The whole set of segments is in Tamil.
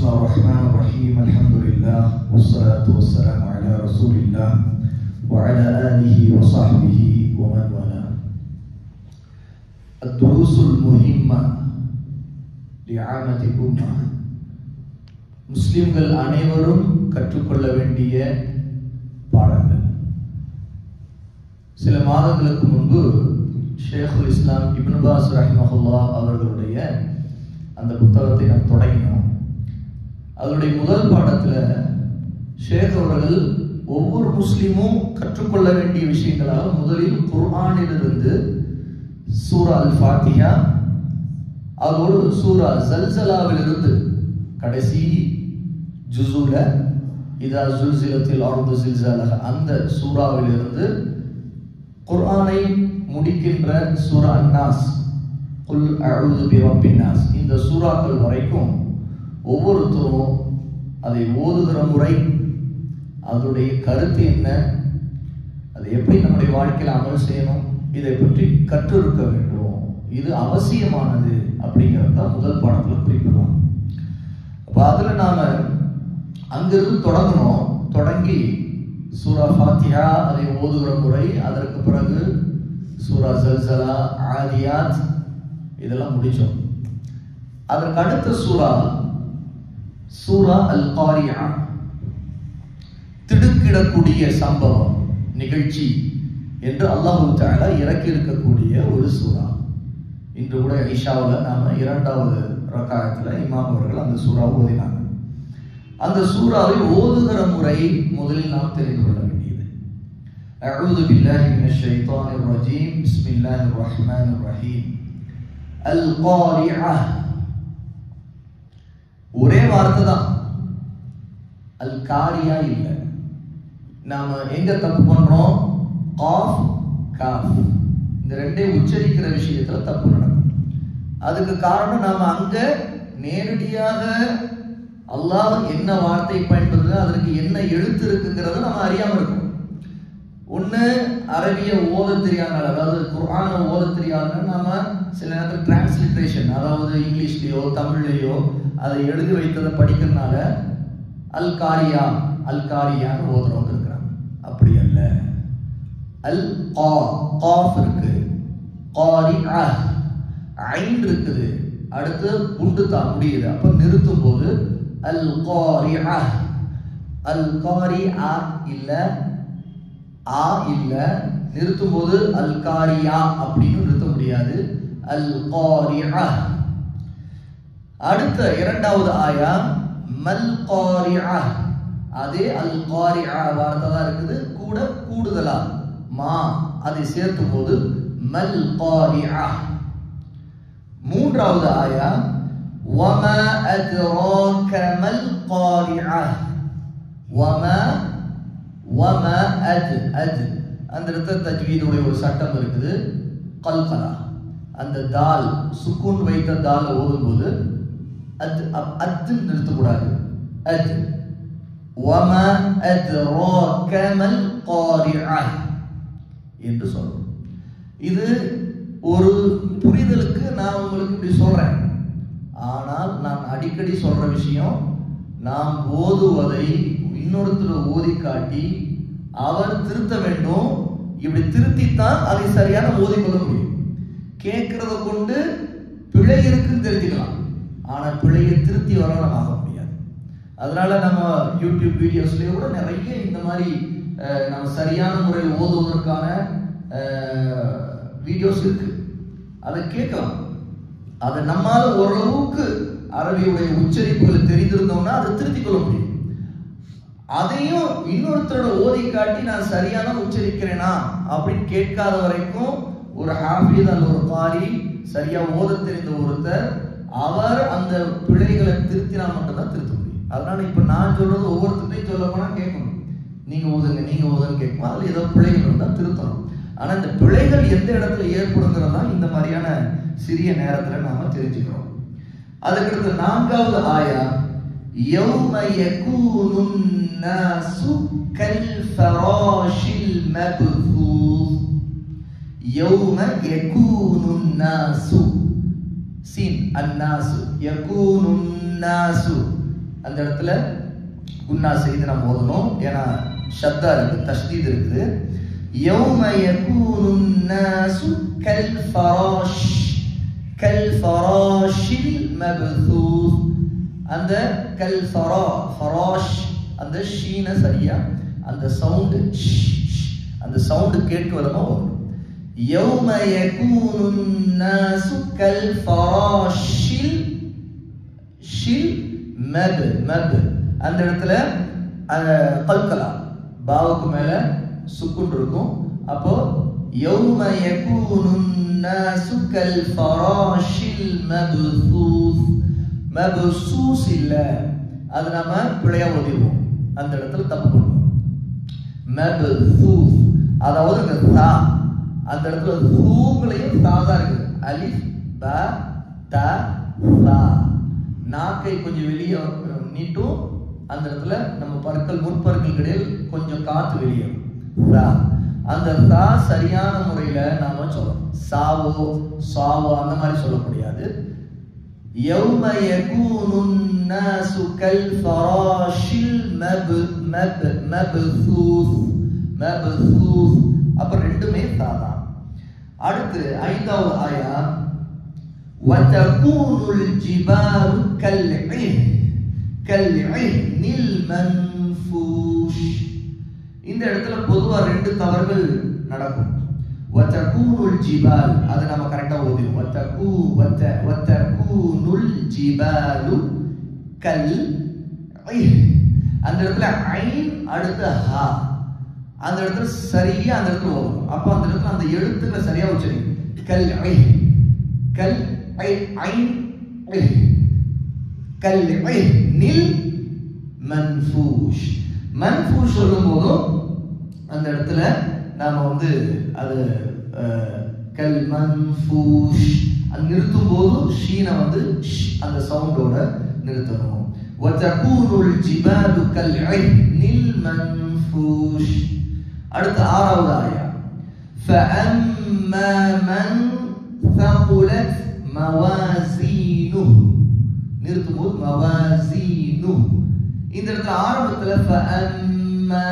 بسم الله الرحمن الرحيم الحمد لله والصلاة والسلام على رسول الله وعلى آله وصحبه ومن والاه. الدروس المهمة لعامة الأمة. முஸ்லிம்கள் அனைவரும் கற்றுக்கொள்ள வேண்டிய பாடங்கள். சில மாதங்களுக்கு முன்பு ஷேகுல் இஸ்லாம் இப்னு பாஸ் ரஹிமஹுல்லாஹ் அவர்களுடைய அந்த புத்தகத்தை நாம் தொடங்கினோம். அதனுடைய முதல் பாடத்தில் ஷேக் அவர்கள் ஒவ்வொரு முஸ்லிமும் கற்றுக்கொள்ள வேண்டிய விஷயங்களாக முதலில் குர்ஆனிலிருந்து சூரா அல் ஃபாத்திஹா, அதோடு சூரா ஜல்சலாவிலிருந்து கடைசி ஜுஸுல இதா ஜுல்சிலத்தில் அர்து ஜில்சாலஹா அந்த சூறாவிலிருந்து குர்ஆனை முடிக்கின்ற சூரா அன்னாஸ் குல் அஊது பிரப்பின் நாஸ் இந்த சூறாக்கள் வரைக்கும் ஒவ்வொருத்தரும் அதை ஓதுகிற முறை, அதனுடைய கருத்து என்ன, அதை எப்படி நம்முடைய வாழ்க்கையில் அமல் செய்யணும், இதை பற்றி கற்றிருக்க வேண்டும். இது அவசியமானது அப்படிங்கிறது தான் முதல் பாடத்தில் குறிப்பிடலாம். அப்போ அதில் நாம் அங்கிருந்து தொடங்கணும். தொடங்கி சூரா ஃபாத்திஹா அதை ஓதுகிற முறை, அதற்கு பிறகு சூரா ஜல்சலா, ஆதியாத் இதெல்லாம் முடிச்சோம். அதற்கு அடுத்த சூரா அல் காரியா, திடுக்கிடக்கூடிய சம்பவம், நிகழ்ச்சி என்று அல்லாஹு தஆலா இறக்கி இருக்கக்கூடிய ஒரு சூரா. இன்று கூட இஷாவில் நாம இரண்டாவது ரக்காயத்தில் இமாம் அவர்கள் அந்த சூறா ஓதினாங்க. அந்த சூறாவை ஓதுகிற முறை முதலில் நாம் தெரிந்து கொள்ள வேண்டியது. அஊது பில்லாஹி மினஷ் ஷைத்தானிர் ரஜீம். பிஸ்மில்லாஹிர் ரஹ்மானிர் ரஹீம். அல் காரியா, ஒரே வார்த்தை தான், அல் காரியா இல்லை. நாம எங்க தப்பு பண்றோம்? காஃப் காஃப் இந்த ரெண்டே உச்சரிக்கிற விஷயத்துல தப்பு நடக்கும். அதுக்கு காரணம் நாம அங்க நேரடியாக அல்லாஹ் என்ன வார்த்தை பயன்படுத்துறது, அதற்கு என்ன எழுத்து இருக்குங்கிறத நம்ம அறியாம இருக்கோம். ஒண்ணு அரபிய ஓத தெரியாதனால, அதாவது குர்ஆன ஓத தெரியாதனால நாம சில நேரத்தில் டிரான்ஸ்லிட்ரேஷன், அதாவது இங்கிலீஷ்லயோ தமிழ்லையோ அதை எழுதி வைத்ததை படிக்கிறதுனால அல் காரியா அல் காரியான்னு ஓதுறவங்க இருக்கிறாங்க. அப்படி அல்ல. அல் காஃப் இருக்கு, காரிஆ ஐன் இருக்குது, அடுத்து உண்டு தான் முடியுது. அப்ப நிறுத்தும் போது அல் காரிஆ, அல் காரிஆ இல்ல, ஆ இல்ல, நிறுத்தும் போது அல் காரியா அப்படின்னு நிறுத்த முடியாது. அல் காரிஆ. அடுத்த இரண்டாவது ஆயா மல் காரிஆ, அதே அல் காரிஆ வார்த்தை தான் இருக்குது, கூட கூடுதலா மா அதை சேர்த்தும் போது மல் காரிஆ. மூன்றாவது ஆயா வமா அத்ராக மல் காரிஆ. வமா அந்த இடத்துல தஜ்வீதுடைய ஒரு சட்டம் இருக்குது, கல்கலா. அந்த தால் சுக்கூன் வைத்த தால் ஓதும்போது அத்து நிறுத்தக்கூடாது. வமா அத்ராக மல் காரிஆ என்று சொல்றோம். இது ஒரு புரிதலுக்கு நான் உங்களுக்கு இப்படி சொல்றேன். ஆனால் நான் அடிக்கடி சொல்ற விஷயம், நாம் ஓதுவதை இன்னொருத்தர் ஓதி காட்டி அவர் திருத்த வேண்டும். இப்படி திருத்தித்தான் அதை சரியான ஓதிக்கொள்ள முடியும். கேட்கறத கொண்டு பிழை இருக்குன்னு தெரிஞ்சுக்கலாம், ஆனா பிழையை திருத்தி வரலாம் ஆக முடியாது. அதனால நம்ம யூடியூப் வீடியோஸ்லயே கூட நிறைய இந்த மாதிரி நம்ம சரியான முறையில் ஓதுவதற்கான வீடியோஸ் இருக்கு. அதை கேட்கலாம். அதை நம்மால ஓரளவுக்கு அரபியுடைய உச்சரிப்புகளை தெரிந்திருந்தோம்னா அதை திருத்திக் கொள்ள முடியும். அதையும் இன்னொருத்தரோட ஓதி காட்டி நான் சரியான உச்சரிக்கிறேனா அப்படின்னு கேட்காத வரைக்கும் ஒரு ஹாஃபிஸ் அல்ல ஒரு காரி சரியா ஓத தெரிந்த ஒருத்தர் அவர் அந்த பிழைகளை திருத்தினா மட்டும்தான் திருத்த முடியும். அதனால இப்ப நான் சொல்றது ஒவ்வொருத்தையும் சொல்ல போனா கேட்கணும், நீங்க ஓதுன்னு கேட்கணும். அதுல ஏதோ பிழைகள் இருந்தா திருத்தணும். ஆனா இந்த பிழைகள் எந்த இடத்துல ஏற்படுங்கிறதா இந்த மாதிரியான சிறிய நேரத்துல நாம தெரிஞ்சுக்கிறோம். அதுக்கடுத்து நான்காவது ஆயா யௌம யகூனுன் நாசு கல் ஃபராஷில் மப்தூஸ். யௌம யகூனுன் நாசு, சீன் அன்னாசு, யகூனுன் நாசு அந்த இடத்துல குன்னா செய்து நம்ம ஓதணும். ஏன்னா ஷத்தா இருக்கு, தஷ்தீத் இருக்குது. யௌம யகூனுன் நாசு கல் ஃபராஷில் மப்தூஸ். அந்த கல் ஃபராஷ் அந்த ஷீன சரியா அந்த சவுண்ட் கேட்க விதமா வரும். யௌம யகூனுன் நாசு கல் ஃபராஷில் மப். அந்த இடத்துல கல்கலா பாவுக்கு மேல சுக்குன் இருக்கும். அப்போ யௌம யகூனுன் நாசு கல் ஃபராஷில் மப்சூஸ் இல்ல, அது நாம பிழையா ஓதிடுவோம். அந்த இடத்துல தப்பு பண்ணுவோம். மப்சூஸ் அதாவது அந்த தா, அந்த இடத்துல தூங்களையும் தாதா இருக்குது. அலிஃப் ப த தா. நாக்கை கொஞ்சம் வெளியே நீட்டும். அந்த இடத்துல நம்ம பற்கள் முற்பற்கள் கிடையாது, கொஞ்சம் காத்து வெளியேறும். அந்த தா சரியான முறையில நாம சொல்லணும். சாவோ சாவோ அந்த மாதிரி சொல்ல முடியாது. யௌம யகூனுன் நாசு கல் ஃபராஷில் மப்தூஸ். அப்ப ரெண்டுமே தா தான். அடுத்து 5வது ஆயா வதகூனுல் ஜிபாலு கல்இஹ்னில் மன்ஃபூஷ். இந்த இடத்துல பொதுவா 2 தவறுகள் நடக்கும். வதகூனுல் ஜிபால் அது நம்ம கரெக்டா ஓதிடுவோம். வதகூனுல் ஜிபாலு கல்இஹ். அந்த இடத்துல ஐன் அடுத்து ஹா, அந்த இடத்துல சரியா அந்த இடத்துல வரும். அப்ப அந்த இடத்துல அந்த எழுத்துக்களை சரியா உச்சரிக்கும். கல்இஹ் கல்இஹ்னில் மன்ஃபூஷ். மன்ஃபூஷ் சொல்லும் போதும் அந்த இடத்துல நாம வந்து அது கல் மன்ஃபூஷ் அது நிறுத்தும் போது ஷீனை வந்து அந்த சவுண்டோட நிறுத்தணும். வதகூனுல் ஜிபாலு கல்இஹ்னில் மன்ஃபூஷ். அடுத்த 6வது ஆயா ஃபஅம்மா மன் ثقلت موازينه. நிறுத்தும் போது மவாசீனு. இந்த இடத்துல ஆரம்பத்துல ஃபஅம்மா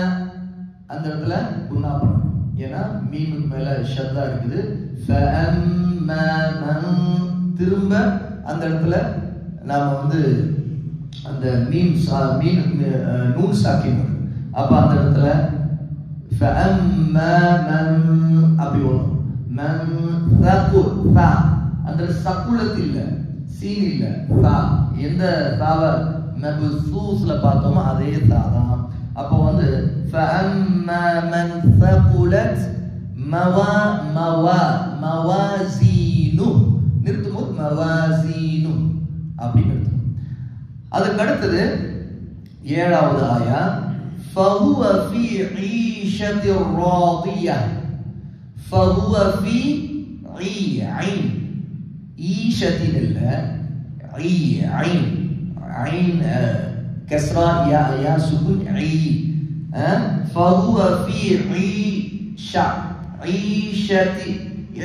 அந்த இடத்துல குன்னா பண்ணணும். ஏன்னா மீமுக்கு மேல ஷத்தா இருக்குது. ஃபஅம்மா மன் திரும்ப அந்த இடத்துல நாம வந்து அந்த மீம் நூன் சாக்கின் வருது. அப்ப அந்த இடத்துல ஃபஅம்மா மன் அப்படி வரும். மன் தகுல் ஃபா அந்த சகுலத் இல்ல, சீன் இல்ல, ஃபா. எந்த தாவ மப்சூஸ்ல பார்த்தோமோ அதே தா தான். அப்போ வந்து ஃபஅம்மா மன் தகுலத் மவாசீனு நிறுத்தும் போது மவாசீனு அப்படி நிறுத்தணும். அதுக்கு அடுத்தது 7வது ஆயா ஃபஹுவ ஃபீ ஈஷத்திர் ராதியா. فهو في عين ஈஷத்தின் இல்ல عين كسرة يا سكون فهو في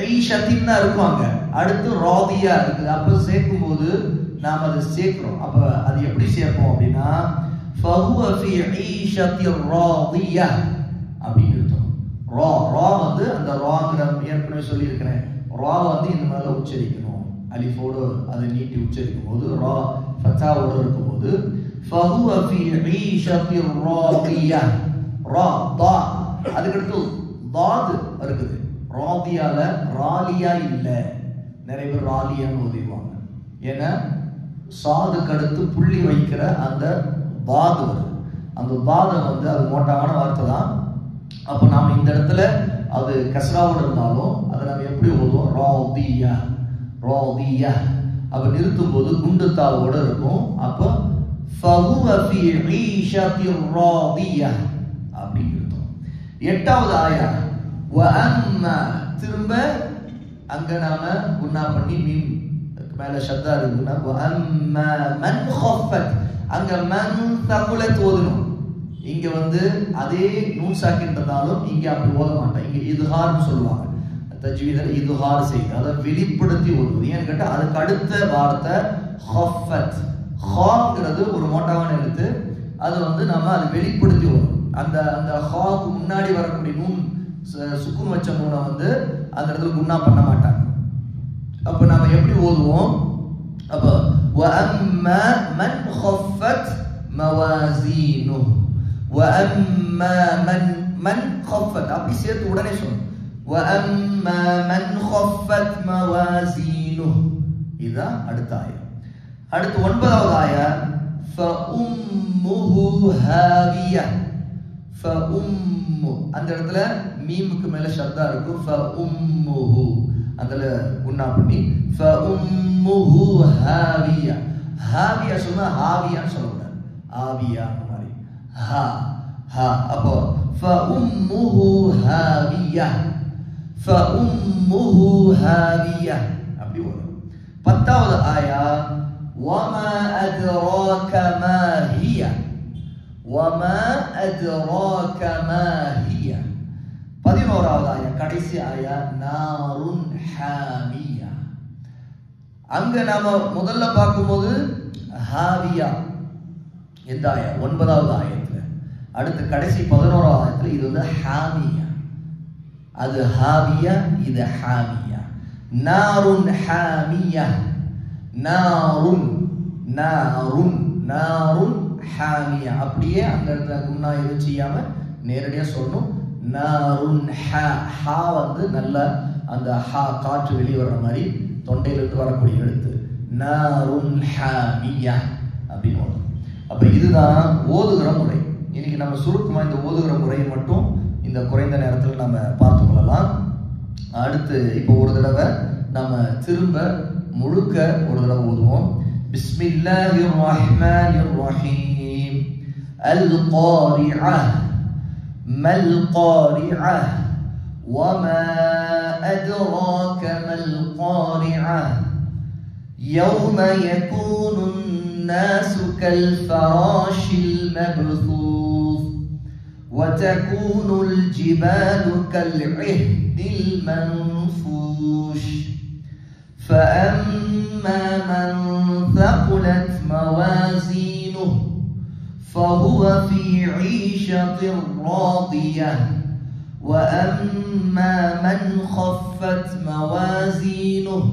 ஈஷத்தின் இருக்குவாங்க. அடுத்து ராதியா இருக்குது. அப்ப சேர்க்கும் போது நாம அதை சேர்க்கிறோம். அப்ப அது எப்படி சேர்ப்போம் அப்படின்னா فهو في عيشة راضية அப்படின்னு இருக்கும். ரா வந்து அந்த ராங்கிற ஏற்கனவே சொல்லி இருக்கிறேன். ரா வந்து இந்த மாதிரி உச்சரிக்கணும். அலிஃபோடு அதை நீட்டி உச்சரிக்கும் போது ரா ஃபத்தாவோடு இருக்கும்போது ஃபஹுவ ஃபீ ஈஷத்திர் ராதியா. ரா தா அதுக்கடுத்து தாது இருக்குது. ராதியால ராலியா இல்ல. நிறைய பேர் ராலியான்னு ஓதிடுவாங்க. ஏன்னா சாதுக்கு அடுத்து புள்ளி வைக்கிற அந்த தாது வருது. அந்த தாதை வந்து அது மோட்டாவான வார்த்தை தான். அப்போ நாம இந்த இடத்துல அது கஸ்ராவோட இருந்தாலும் அதை நம்ம எப்படி ஓதுவோம்? ராதியா ராதியா. அப்ப நிறுத்தும் போது குண்டுத்தாவோட இருக்கும். அப்போ ஃபஹுவ ஃபீ ஈஷத்திர் ராதியா அப்படி நிறுத்தும். 8வது ஆயா வஅம்மா திரும்ப அங்க நாம குன்னா பண்ணி மீம் மேல ஷத்தா இருக்குன்னா வஅம்மா மன் கஃபத் அங்க மன் தகுலத் ஓதணும். இங்க வந்து அதே நூன் சாக்கின் இருந்தாலும் இங்க அப்படி ஓத மாட்டேன். இங்க இதுஹார்னு சொல்லுவாங்க. தஜ்வீதில் இதுஹார் செய்து அதை வெளிப்படுத்தி ஓதுவது. ஏன்னு கேட்டா அதுக்கு அடுத்த வார்த்தை ஹஃபத். ஹ ஹாங்கிறது ஒரு மோட்டாவான எழுத்து. அது வந்து நம்ம அதை வெளிப்படுத்தி வரும். அந்த அந்த ஹாக்கு முன்னாடி வரக்கூடிய நூன் சுக்குன் வச்ச நூனை வந்து அந்த இடத்துல குன்னா பண்ண மாட்டாங்க. அப்ப நம்ம எப்படி ஓதுவோம்? அப்ப وَأَمَّا مَنْ خَفَّتْ مَوَازِينُهُ وَأَمَّا مَنْ خَفَّتْ அப்படி சேர்த்து உடனே சொல்லணும். وَأَمَّا مَنْ خَفَّتْ مَوَازِينُهُ இதுதான் அடுத்த ஆயத். அடுத்து 9வது ஆயத் فَأُمُّهُ هَاوِيَةٌ فَأُمُّ அந்த இடத்துல மீமுக்கு மேல ஷத்தா இருக்கும். فَأُمُّهُ அதுல குன்னா பண்ணி فَأُمُّهُ هَاوِيَةٌ ஹாவியா சொன்னா ஹாவியான்னு சொல்லக்கூடாது. ஆவியா மாதிரி ஹா ஹா. அப்போ فَأُمُّهُ هَاوِيَةٌ فَأُمُّهُ هَاوِيَةٌ அப்படி வரும். 10வது ஆயா وَمَا أَدْرَاكَ مَا هِيَ وَمَا أَدْرَاكَ مَا هِيَ 11வது ஆயா கடைசி ஆயா நாருன் ஹாமியா. அங்க நாம முதல்ல பார்க்கும்போது ஹாவியா எந்த ஆயா 9வது ஆயத்துல. அடுத்து கடைசி 11வது ஆயத்துல இது வந்து ஹாமியா. அது ஹாவியா, இது ஹாமியா. நாருன் ஹாமியா நாருன் நாருன் நாருன் ஹாமியா. அப்படியே அந்த இடத்துல குன்னா எதுவும் செய்யாம நேரடியா சொல்லணும். நாருன் ஹா வந்து நல்லா அந்த ஹா காற்று வெளியே வர்ற மாதிரி தொண்டையிலிருந்து வரக்கூடிய எழுத்து. நாருன் ஹாமியா அப்படின்னு வரும். அப்ப இதுதான் ஓதுகிற முறை. இன்னைக்கு நம்ம சுருக்கமா இந்த ஓதுகிற முறையை மட்டும் இந்த குறைந்த நேரத்தில் நம்ம பார்த்து கொள்ளலாம். அடுத்து இப்போ ஒரு தடவை நம்ம திரும்ப முழுக்க ஒரு தடவை ஓதுவோம். பிஸ்மில்லாஹிர் ரஹ்மானிர் ரஹீம். அல் காரிஅஹ் மல் காரிஅஹ் வமா அத்ராக மல் காரிஅஹ் யௌம யகூனுன் நாஸு கல் ஃபராஷில் மப்தூஸ் وتكون الجبال كالعهن المنفوش فأما من ثقلت موازينه فهو في عيشة راضية وأما من خفت موازينه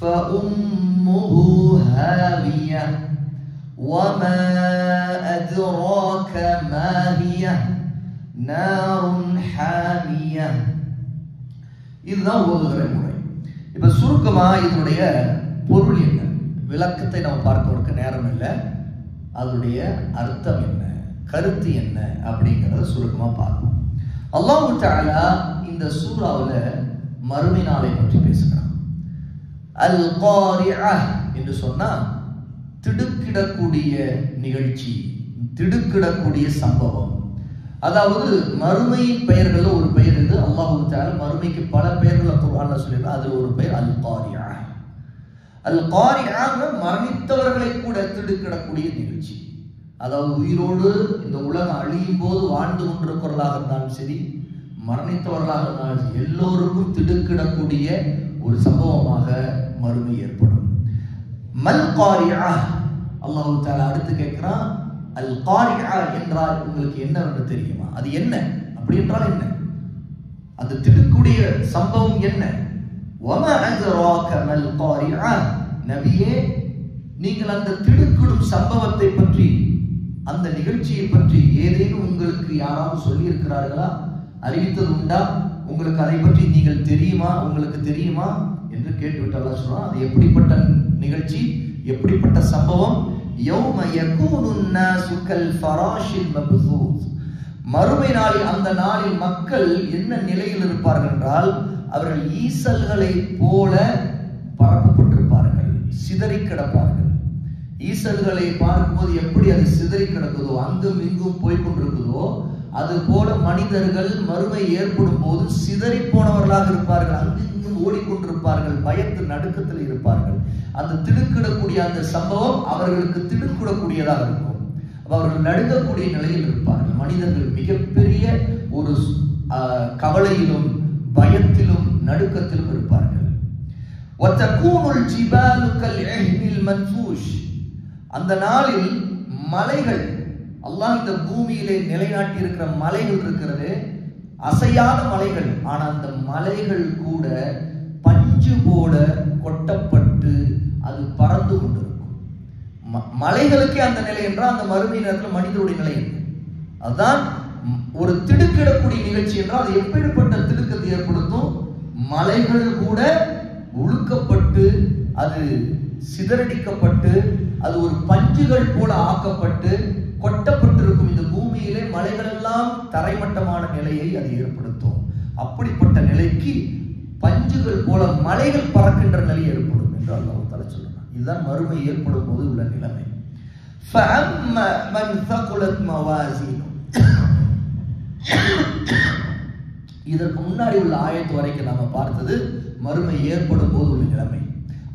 فأمه هاوية وما أدراك ما هي نار حامية. இதுதான் ஓதுகிற முறை. இப்ப சுருக்கமா இதனுடைய பொருள் என்ன, விளக்கத்தை நம்ம பார்க்க நேரம் இல்லை. அதனுடைய அர்த்தம் என்ன, கருத்து என்ன அப்படிங்கறத சுருக்கமா பார்ப்போம். அல்லாஹ் தஆலா இந்த சூராவுல மறுமை நாளை பற்றி பேசுகிறான். அல் காரிஅஹ் என்று சொன்னா திடுக்கிடக்கூடிய நிகழ்ச்சி, திடுக்கிடக்கூடிய சம்பவம். அதாவது மறுமை பெயர்கள் ஒரு பெயர் இது. அல்லாஹ் தஆலா மறுமைக்கு பல பெயர்கள் குர்ஆன்ல சொல்லியிருக்கார். அதுல ஒரு பெயர் அல் காரிஅஹ். அல் காரிஅஹ் மரணித்தவர்களை கூட திடுக்கிடக்கூடிய நிகழ்ச்சி. அதாவது உயிரோடு இந்த உலகம் அழியும் போது வாழ்ந்து கொண்டிருக்கிறவர்களாக இருந்தாலும் சரி, மரணித்தவர்களாக இருந்தாலும் சரி, எல்லோருக்கும் திடுக்கிடக்கூடிய ஒரு சம்பவமாக மறுமை ஏற்படும். மல் காரிஅஹ் அல்லாஹ் தஆலா அடுத்து கேட்கிறான். அல் காரிஅஹ் என்றால் உங்களுக்கு என்னவென்று தெரியுமா? அது என்ன, அப்படி என்றால் என்ன, அந்த திடுக்குடைய சம்பவம் என்ன? வமா அத்ராக மல் காரிஅஹ், நபியே நீங்கள் அந்த திடுக்கிடும் சம்பவத்தை பற்றி, அந்த நிகழ்ச்சியை பற்றி ஏதேனும் உங்களுக்கு யாராவது சொல்லி இருக்கிறார்களா, அறிவித்தது உண்டா, உங்களுக்கு அதை பற்றி நீங்கள் தெரியுமா, உங்களுக்கு தெரியுமா என்று கேட்டுவிட்டு அல்லாஹ் சொல்றான். அது எப்படிப்பட்ட நிகழ்ச்சி, எப்படிப்பட்ட சம்பவம்? யௌம யகூனுன் நாஸு கல் ஃபராஷில் மப்தூஸ். மறுமை நாளில், அந்த நாளில் மக்கள் என்ன நிலையில் இருப்பார்கள் என்றால், அவர்கள் ஈசல்களை போல பரப்பப்பட்டிருப்பார்கள், சிதறி கிடப்பார்கள். ஈசல்களை பார்க்கும்போது எப்படி அது சிதறி கிடக்குதோ, அங்கும் இங்கும் போய்கொண்டிருக்குதோ, அது போல மனிதர்கள் மறுமை ஏற்படும் போது சிதறி போனவர்களாக இருப்பார்கள், அங்கும் ஓடிக்கொண்டிருப்பார்கள், பயத்து நடுக்கத்தில் இருப்பார்கள். அந்த திடுக்கிடக்கூடிய அந்த சம்பவம் அவர்களுக்கு திடுக்கிடக்கூடியதாக இருக்கும். அவர்கள் நடுங்கக்கூடிய நிலையில் இருப்பார்கள். மனிதர்கள் மிகப்பெரிய ஒரு கவலையிலும் பயத்திலும் நடுக்கத்திலும் இருப்பார்கள். وَتَكُونُ الْجِبَالُ كَالْعِهْنِ الْمَنْفُوشِ அந்த நாளில் மலைகள், அல்லாஹ் இந்த பூமியிலே நிலைநாட்டி இருக்கிற மலைகள் இருக்கிறது, அசையாத மலைகள். ஆனா அந்த மலைகள் கூட பஞ்சு போல கொட்டப்பட்டு அது பறந்து கொண்டிருக்கும். மலைகளுக்கே அந்த நிலை என்றால் அந்த மறுமை நேரத்தில் மனிதனுடைய நிலை என்ன? அதுதான் ஒரு திடுக்கிடக்கூடிய நிகழ்ச்சி என்றால் அது எப்படிப்பட்ட திடுக்கத்தை ஏற்படுத்தும்? மலைகள் கூட உழுக்கப்பட்டு அது சிதறடிக்கப்பட்டு அது ஒரு பஞ்சுகள் போல ஆக்கப்பட்டு கொட்டப்பட்டிருக்கும். இந்த பூமியிலே மலைகள் எல்லாம் தரைமட்டமான நிலையை அது ஏற்படுத்தும். அப்படிப்பட்ட நிலைக்கு பஞ்சுகள் போல மலைகள் பறக்கின்ற நிலை ஏற்படும் என்று அல்லாஹ் தஆலா சொல்றார். இதுதான் மறுமை ஏற்படும் போது உள்ள நிலைமை. فَأَمَّا مَنْ ثَقُلَتْ مَوَازِينُهُ. இதற்கு முன்னாடி உள்ள ஆயத்து வரைக்கும் நாம பார்த்தது மறுமை ஏற்படும் போது உள்ள நிலைமை.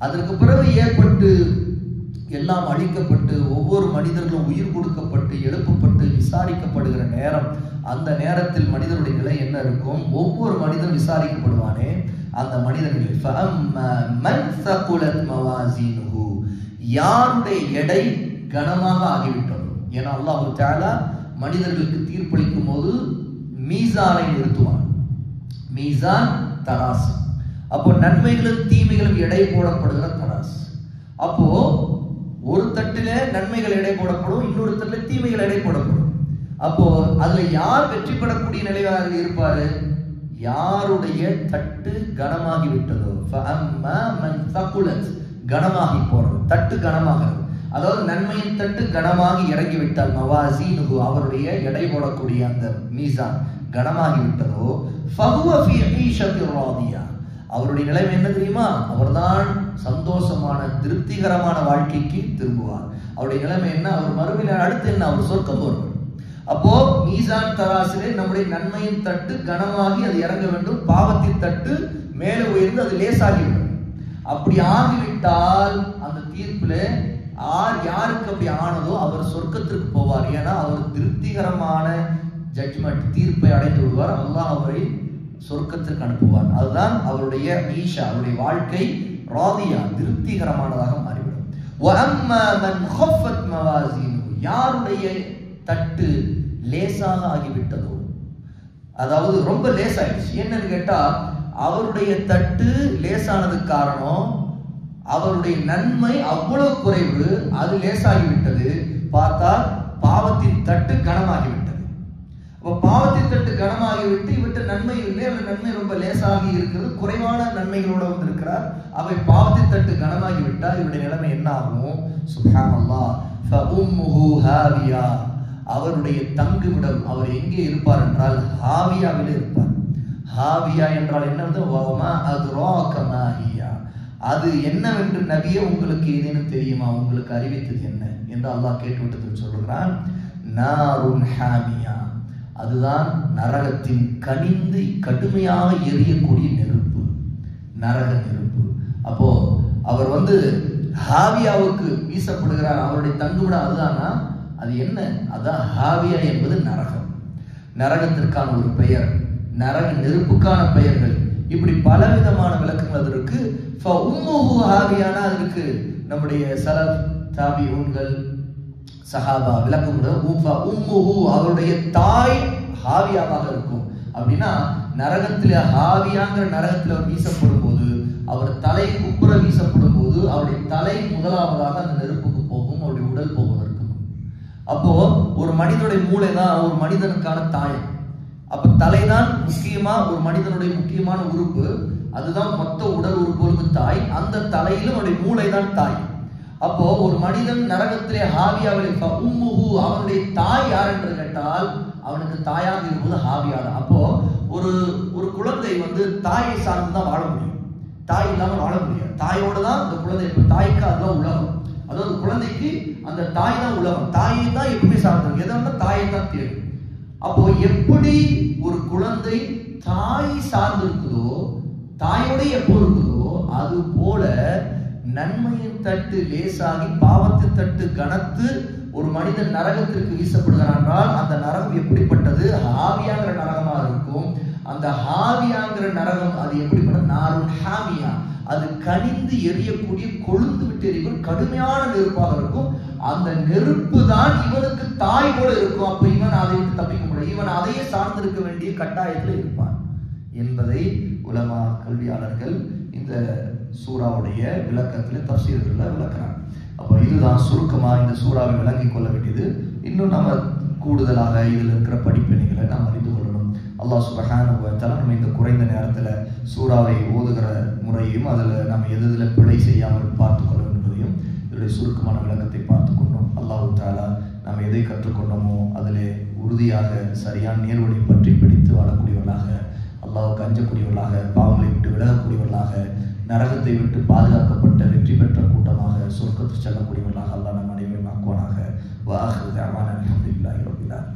அதற்கு பிறகு ஏற்பட்டு எல்லாம் அழிக்கப்பட்டு ஒவ்வொரு மனிதர்களும் உயிர் கொடுக்கப்பட்டு எழுப்பப்பட்டு விசாரிக்கப்படுகிற நேரம், அந்த நேரத்தில் மனிதனுடைய நிலை என்ன இருக்கும்? ஒவ்வொரு மனிதன் விசாரிக்கப்படுவானே அந்த மனிதன் நிலை. யாருடைய எடை கனமாக ஆகிவிட்டது. ஏன்னா அல்லாஹ் தஆலா மனிதர்களுக்கு தீர்ப்பளிக்கும் போது மீசானை நிறுத்துவான். மீசான் தராசு. அப்போ நன்மைகளும் தீமைகளும் எடை போடப்படுகிற தராசு. அப்போ ஒரு தட்டில நன்மைகள் எடை போடப்படும், இன்னொரு தட்டில தீமைகள் எடை போடப்படும். அப்போ அதுல யார் வெற்றி பெறக்கூடிய நிலையாக இருப்பாரு? யாருடைய தட்டு கனமாகி விட்டதோ. கனமாகி போறது, தட்டு கனமாகிறது. அதாவது நன்மையின் தட்டு கனமாகி இறங்கிவிட்டால் மவாசீனுஹு, அவருடைய எடை போடக்கூடிய அந்த மீசான் கனமாகி விட்டதோ, ஃபஹுவ ஃபீ ஈஷத்திர் ராதியா, அவருடைய நிலைமை என்ன தெரியுமா? அவர்தான் சந்தோஷமான திருப்திகரமான வாழ்க்கைக்கு திரும்புவார். அவருடைய நிலைமை என்ன? அவர் மறுமையில் அடுத்து என்ன? அவர் சொர்க்கம் போவார். அப்போ மீசான் தராசிலே நம்முடைய நன்மையின் தட்டு கனமாகி அது இறங்க வேண்டும், பாவத்தின் தட்டு மேலே உயர்ந்து அது லேசாகிவிடும். அப்படி ஆகிவிட்டால் அந்த தீர்ப்புல யாருக்கு அப்படி ஆனதோ அவர் சொர்க்கத்திற்கு போவார். ஏன்னா அவர் திருப்திகரமான ஜட்ஜ்மெண்ட், தீர்ப்பை அடைந்து விடுவார். அல்லாஹ் அவரை சொர்க்கத்திற்கு அனுப்புவார். அதுதான் அவருடைய ஈஷா, அவருடைய வாழ்க்கை ராதியா, திருப்திகரமானதாக மாறிவிடும். வஅம்மா மன் கஃபத் மவாசீனுஹு, யாருடைய தட்டு லேசாக ஆகிவிட்டதோ, அதாவது ரொம்ப லேசாயிடுச்சு. என்னன்னு கேட்டா அவருடைய தட்டு லேசானதுக்கு காரணம் அவருடைய நன்மை அவ்வளவு குறைவு, அது லேசாகிவிட்டது. பார்த்தால் பாவத்தின் தட்டு கனமாகிவிட்டது. அப்ப பாவத்தின் தட்டு கனமாகிவிட்டு இவற்றை நன்மை இல்லை, அவர் நன்மை ரொம்ப லேசாகி இருக்கிறது, குறைவான நன்மைகளோட வந்திருக்கிறார். அவை பாவத்தின் தட்டு கனமாகிவிட்டால் இவருடைய நிலைமை என்ன ஆகும்? சுப்ஹானல்லாஹ். ஃபஉம்முஹு ஹாவியா, அவருடைய தங்குமிடம் அவர் எங்கே இருப்பார் என்றால் ஹாவியாவிலே இருப்பார். ஹாவியா என்றால் என்னது? வமா அத்ராக மா ஹியா, அது என்னவென்று நபியே உங்களுக்கு ஏதேனும் தெரியுமா? உங்களுக்கு அறிவித்தது என்ன என்று அல்லாஹ் கேட்டுவிட்டு சொல்லுகிறான். நாருன் ஹாமியா, அதுதான் நரகத்தின் கனிந்து கடுமையாக எரியக்கூடிய நெருப்பு, நரக நெருப்பு. அப்போ அவர் ஹாவியாவுக்கு வீசப்படுகிறார். அவருடைய தங்குவிடம் அதுதானா? அது என்ன? அதான் ஹாவியா என்பது நரகம், நரகத்திற்கான ஒரு பெயர், நரக நெருப்புக்கான பெயர்கள். இப்படி பலவிதமான விளக்கங்கள் அதற்கு. ஃபஉம்முஹு ஹாவியானா அதற்கு நம்முடைய சலஃப் தாபிஊன்கள் சஹாபா விளக்கம். ஃபஉம்முஹு, அவருடைய தாய் ஹாவியாவாக இருக்கும். அப்படின்னா நரகத்தில ஹாவியாங்கிற நரகத்தில் அவர் வீசப்படும் போது, அவர் தலை குப்புற வீசப்படும் போது அவருடைய தலை முதலாவதாக அந்த நெருப்புக்கு போகும், அவருடைய உடல் போவதற்கு. அப்போ ஒரு மனிதனுடைய மூளை தான் ஒரு மனிதனுக்கான தாயம். அப்ப தலைதான் முக்கியமா ஒரு மனிதனுடைய முக்கியமான உறுப்பு, அதுதான் மொத்த உடல் உறுப்புகளுக்கு தாய். அந்த தலையிலும் அவருடைய மூளை தான் தாய். அப்போ ஒரு மனிதன் நரகத்திலே ஹாவியாவிலே ஃபஉம்முஹு, அவனுடைய தாய் யார் என்று கேட்டால் அவனுக்கு தாயாக இருப்பது ஹாவியா தான். அப்போ ஒரு குழந்தை தாயை சார்ந்து தான் வாழ முடியும், தாய் இல்லாமல் வாழ முடியாது. தாயோட தான் அந்த குழந்தை, தாய்க்கு அதுதான் உலகம். அதாவது குழந்தைக்கு அந்த தாய் தான் உலகம், தாயை தான் எப்பவுமே சார்ந்து, எதா தாயை தான் தேடும். அப்போ எப்படி ஒரு குழந்தை தாய் சார்ந்து இருக்குதோ, தாயோட எப்போ இருக்குதோ, அது போல நன்மையின் தட்டு லேசாகி பாவத்தின் தட்டு கனத்து ஒரு மனிதன் நரகத்திற்கு வீசப்படுகிறான் என்றால் அந்த நரகம் எப்படிப்பட்டது? ஹாவியாங்கிற நரகமா இருக்கும். அந்த ஹாவியாங்கிற நரகம் அது எப்படிப்பட்ட நாருன் ஹாமியா, அது கனிந்து எரியக்கூடிய கொழுந்து விட்டு எரியும் கடுமையான நெருப்பாக இருக்கும். அந்த நெருப்பு தான் இவனுக்கு தாய் போல இருக்கும். அப்ப இவன் அதை விட்டு தப்பிக்க முடியும், இவன் அதையே சார்ந்திருக்க வேண்டிய கட்டாயத்தில் இருப்பான் என்பதை உலமா கல்வியாளர்கள் இந்த சூறாவுடைய விளக்கத்தில் தஃசீர்ல விளக்குறாங்க. அப்போ இதுதான் சுருக்கமா இந்த சூறாவை விளங்கிக் கொள்ள வேண்டியது. இன்னும் நம்ம கூடுதலாக இதில் இருக்கிற படிப்பினைகளை நாம் அறிந்து கொள்ளணும். அல்லாஹ் சுப்ஹானஹு வ தஆலா நம்ம இந்த குறைந்த நேரத்தில் சூறாவை ஓதுகிற முறையும் அதில் நம்ம எதில் பிழை செய்யாமல் பார்த்துக்கொள்ள என்பதையும் இதனுடைய சுருக்கமான விளக்கத்தை பார்த்து கொண்டோம். அல்லாஹ் தஆலா நாம் எதை கற்றுக்கொண்டோமோ அதிலே உறுதியாக சரியான நேர்வழி பற்றி பிடித்து வாழக்கூடியவர்களாக, அல்லாஹ்வுக்கு அஞ்சக்கூடியவர்களாக, பாவங்களை விட்டு விலகக்கூடியவர்களாக, நரகத்தை விட்டு பாதுகாக்கப்பட்ட வெற்றி பெற்ற கூட்டமாக சொர்க்கத்துக்கு செல்லக்கூடியவர்களாக அல்லாஹ் நம் அனைவரையும் ஆக்குவானாக. வ ஆகிரு தஅவானா அல்ஹம்துலில்லாஹி ரப்பில் ஆலமீன்.